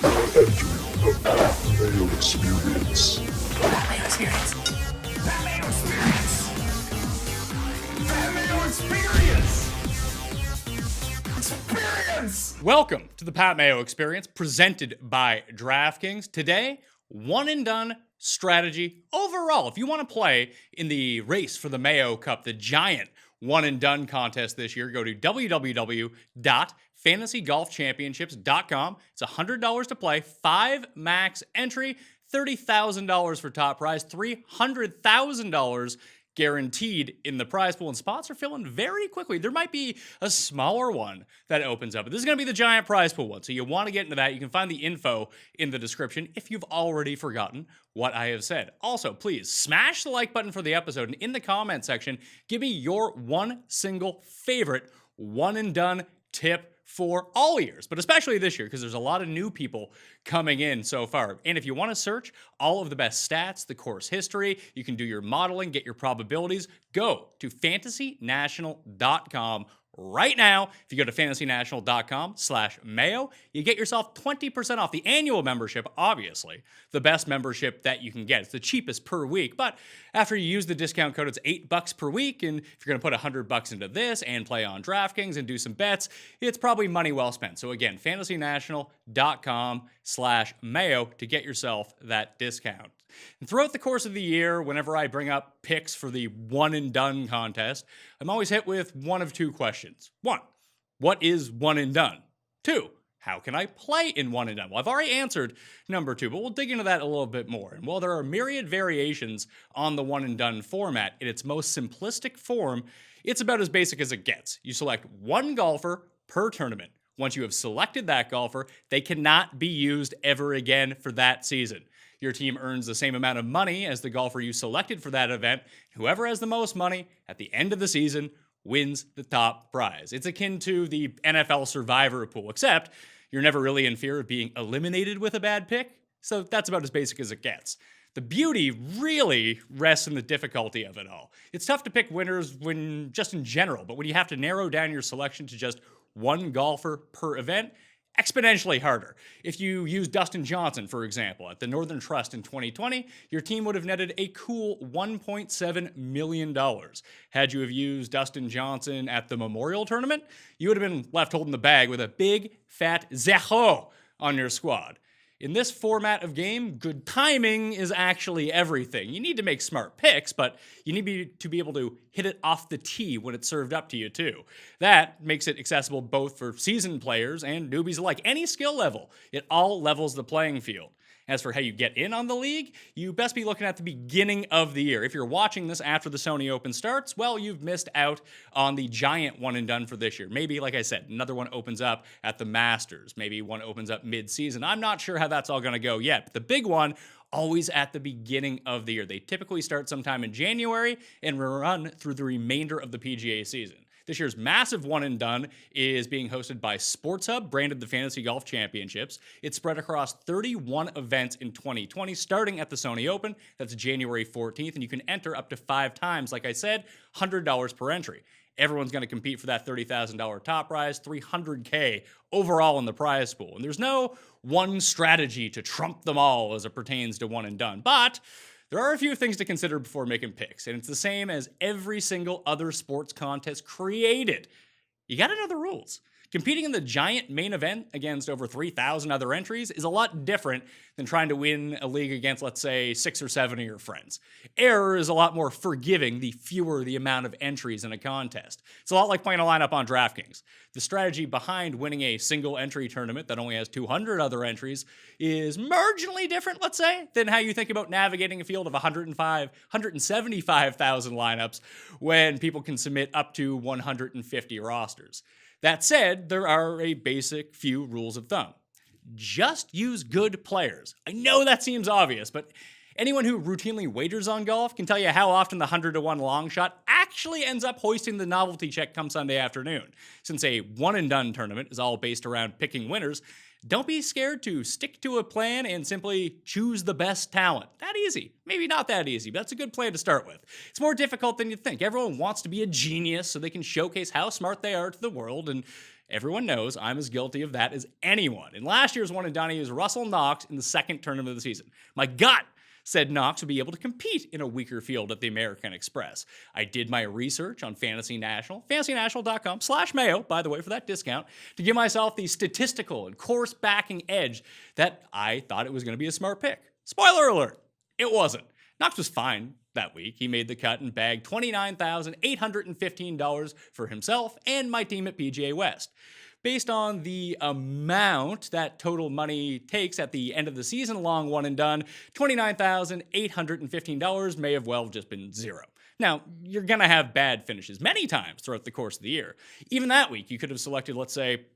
Entering the Mayo Experience. Mayo Experience. Mayo Experience. Mayo Experience. Experience. Welcome to the Pat Mayo Experience, presented by DraftKings. Today, one and done strategy overall. If you want to play in the race for the Mayo Cup, the giant one and done contest this year, go to www.fantasygolfchampionships.com. It's $100 to play, 5 max entry, $30,000 for top prize, $300,000 guaranteed in the prize pool, and spots are filling very quickly. There might be a smaller one that opens up, but this is going to be the giant prize pool one, so you want to get into that. You can find the info in the description if you've already forgotten what I have said. Also, please smash the like button for the episode, and in the comment section, give me your one single favorite one and done tip for all years, but especially this year, because there's a lot of new people coming in so far. And if you want to search all of the best stats, the course history, you can do your modeling, get your probabilities, go to fantasynational.com right now. If you go to fantasynational.com/Mayo, you get yourself 20% off the annual membership, obviously, the best membership that you can get. It's the cheapest per week, but after you use the discount code, it's $8 per week, and if you're going to put $100 into this and play on DraftKings and do some bets, it's probably money well spent. So again, fantasynational.com/Mayo to get yourself that discount. And throughout the course of the year, whenever I bring up picks for the one and done contest, I'm always hit with one of two questions. 1, what is one and done? 2, how can I play in one and done? Well, I've already answered number 2, but we'll dig into that a little bit more. And while there are myriad variations on the one and done format, in its most simplistic form, it's about as basic as it gets. You select one golfer per tournament. Once you have selected that golfer, they cannot be used ever again for that season. Your team earns the same amount of money as the golfer you selected for that event. Whoever has the most money at the end of the season wins the top prize. It's akin to the NFL survivor pool, except you're never really in fear of being eliminated with a bad pick. So that's about as basic as it gets. The beauty really rests in the difficulty of it all. It's tough to pick winners when just in general, but when you have to narrow down your selection to just one golfer per event, exponentially harder. If you use Dustin Johnson, for example, at the Northern Trust in 2020, your team would have netted a cool $1.7 million. Had you have used Dustin Johnson at the Memorial Tournament, you would have been left holding the bag with a big, fat zero on your squad. In this format of game, good timing is actually everything. You need to make smart picks, but you need to be able to hit it off the tee when it's served up to you, too. That makes it accessible both for seasoned players and newbies alike. Any skill level, it all levels the playing field. As for how you get in on the league, you best be looking at the beginning of the year. If you're watching this after the Sony Open starts, well, you've missed out on the giant one and done for this year. Maybe, like I said, another one opens up at the Masters. Maybe one opens up mid-season. I'm not sure how that's all going to go yet, but the big one, always at the beginning of the year. They typically start sometime in January and run through the remainder of the PGA season. This year's massive one and done is being hosted by Sports Hub, branded the Fantasy Golf Championships. It's spread across 31 events in 2020, starting at the Sony Open. That's January 14th, and you can enter up to 5 times. Like I said, $100 per entry. Everyone's going to compete for that $30,000 top prize, $300K overall in the prize pool. And there's no one strategy to trump them all as it pertains to one and done. But there are a few things to consider before making picks, and it's the same as every single other sports contest created. You gotta know the rules. Competing in the giant main event against over 3,000 other entries is a lot different than trying to win a league against, let's say, 6 or 7 of your friends. Error is a lot more forgiving the fewer the amount of entries in a contest. It's a lot like playing a lineup on DraftKings. The strategy behind winning a single entry tournament that only has 200 other entries is marginally different, let's say, than how you think about navigating a field of 175,000 lineups when people can submit up to 150 rosters. That said, there are a basic few rules of thumb. Just use good players. I know that seems obvious, but anyone who routinely wagers on golf can tell you how often the 100-to-1 long shot actually ends up hoisting the novelty check come Sunday afternoon. Since a one-and-done tournament is all based around picking winners, don't be scared to stick to a plan and simply choose the best talent. That easy. Maybe not that easy, but that's a good plan to start with. It's more difficult than you think. Everyone wants to be a genius so they can showcase how smart they are to the world, and Everyone knows I'm as guilty of that as anyone. In last year's one and done, he was Russell Knox in the second tournament of the season. My gut said Knox would be able to compete in a weaker field at the American Express. I did my research on Fantasy National, fantasynational.com/Mayo, by the way, for that discount, to give myself the statistical and course backing edge that I thought it was going to be a smart pick. Spoiler alert, it wasn't. Knox was fine that week. He made the cut and bagged $29,815 for himself and my team at PGA West. Based on the amount that total money takes at the end of the season, long one and done, $29,815 may have well just been zero. Now, you're going to have bad finishes many times throughout the course of the year. Even that week, you could have selected, let's say,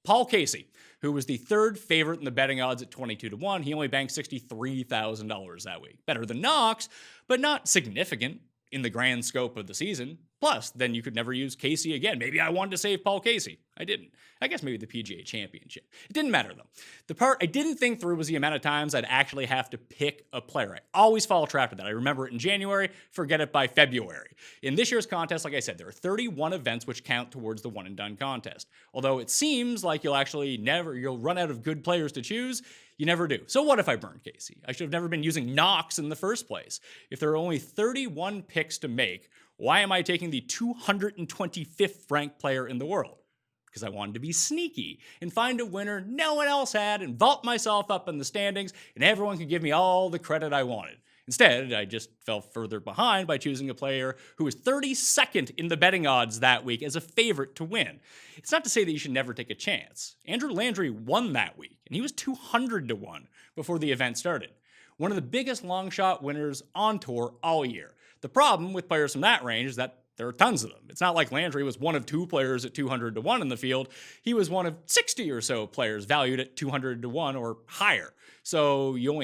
Paul Casey, who was the third favorite in the betting odds at 22-1. He only banked $63,000 that week. Better than Knox, but not significant in the grand scope of the season. Plus, then you could never use Casey again. Maybe I wanted to save Paul Casey. I didn't. I guess maybe the PGA Championship. It didn't matter, though. The part I didn't think through was the amount of times I'd actually have to pick a player. I always fall trapped with that. I remember it in January, forget it by February. In this year's contest, like I said, there are 31 events which count towards the one and done contest. Although it seems like you'll run out of good players to choose, you never do. So what if I burn Casey? I should have never been using Knox in the first place. If there are only 31 picks to make, why am I taking the 225th ranked player in the world? Because I wanted to be sneaky and find a winner no one else had and vault myself up in the standings and everyone could give me all the credit I wanted. Instead, I just fell further behind by choosing a player who was 32nd in the betting odds that week as a favorite to win. It's not to say that you should never take a chance. Andrew Landry won that week, and he was 200-1 before the event started. One of the biggest long shot winners on tour all year. The problem with players from that range is that there are tons of them. It's not like Landry was one of two players at 200-1 in the field. He was one of 60 or so players valued at 200-1 or higher. So you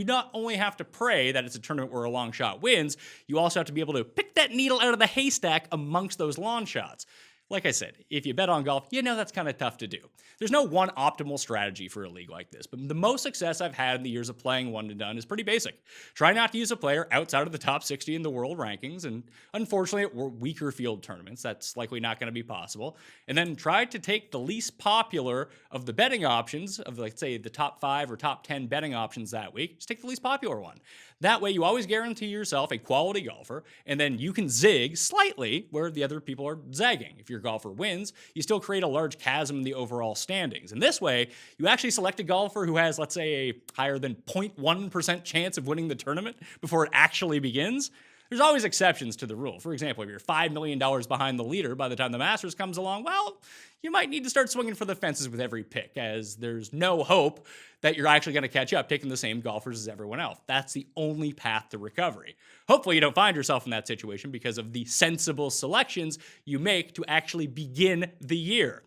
not only have to pray that it's a tournament where a long shot wins, you also have to be able to pick that needle out of the haystack amongst those long shots. Like I said, if you bet on golf, you know that's kind of tough to do. There's no one optimal strategy for a league like this, but the most success I've had in the years of playing one and done is pretty basic. Try not to use a player outside of the top 60 in the world rankings, and unfortunately at weaker field tournaments, that's likely not going to be possible. And then try to take the least popular of the betting options, of let's say the top 5 or top 10 betting options that week, just take the least popular one. That way you always guarantee yourself a quality golfer, and then you can zig slightly where the other people are zagging. If your golfer wins, you still create a large chasm in the overall standings. And this way, you actually select a golfer who has, let's say, a higher than 0.1% chance of winning the tournament before it actually begins. There's always exceptions to the rule. For example, if you're $5 million behind the leader by the time the Masters comes along, well, you might need to start swinging for the fences with every pick, as there's no hope that you're actually going to catch up taking the same golfers as everyone else. That's the only path to recovery. Hopefully you don't find yourself in that situation because of the sensible selections you make to actually begin the year.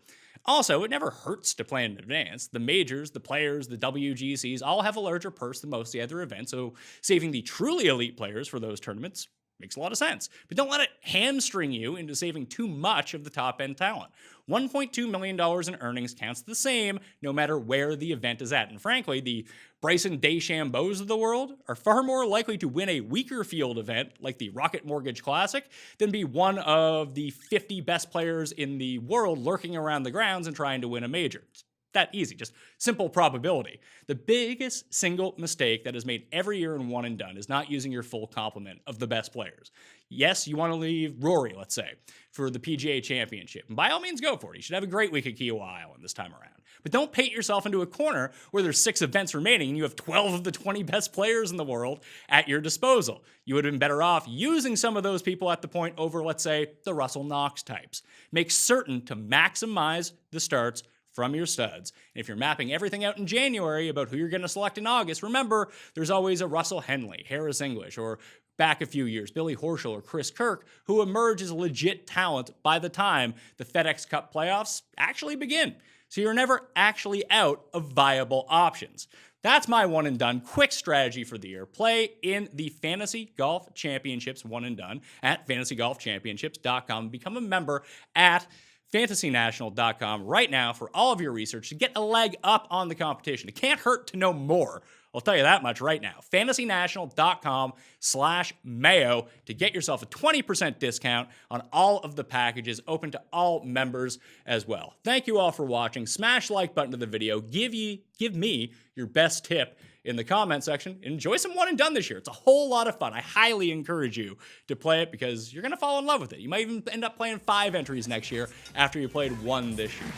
Also, it never hurts to plan in advance. The majors, the players, the WGCs all have a larger purse than most of the other events, so saving the truly elite players for those tournaments makes a lot of sense. But don't let it hamstring you into saving too much of the top-end talent. $1.2 million in earnings counts the same no matter where the event is at. And frankly, the Bryson DeChambeaus of the world are far more likely to win a weaker field event like the Rocket Mortgage Classic than be one of the 50 best players in the world lurking around the grounds and trying to win a major. It's that easy, just simple probability. The biggest single mistake that is made every year in one and done is not using your full complement of the best players. Yes, you want to leave Rory, let's say, for the PGA Championship. And by all means, go for it. You should have a great week at Kiowa Island this time around. But don't paint yourself into a corner where there's 6 events remaining and you have 12 of the 20 best players in the world at your disposal. You would have been better off using some of those people at the point over, let's say, the Russell Knox types. Make certain to maximize the starts from your studs. And if you're mapping everything out in January about who you're going to select in August, remember, there's always a Russell Henley, Harris English, or back a few years, Billy Horschel or Chris Kirk, who emerge as legit talent by the time the FedEx Cup playoffs actually begin. So you're never actually out of viable options. That's my one and done quick strategy for the year. Play in the Fantasy Golf Championships one and done at fantasygolfchampionships.com. Become a member at fantasynational.com right now for all of your research to get a leg up on the competition. It can't hurt to know more I'll tell you that much right now. fantasynational.com/Mayo to get yourself a 20% discount on all of the packages, open to all members as well. Thank you all for watching. Smash the like button to the video. Give me your best tip in the comment section. Enjoy some one and done this year. It's a whole lot of fun. I highly encourage you to play it because you're going to fall in love with it. You might even end up playing 5 entries next year after you played 1 this year.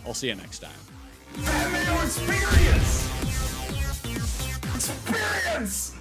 I'll see you next time. That Mayo experience! Experience!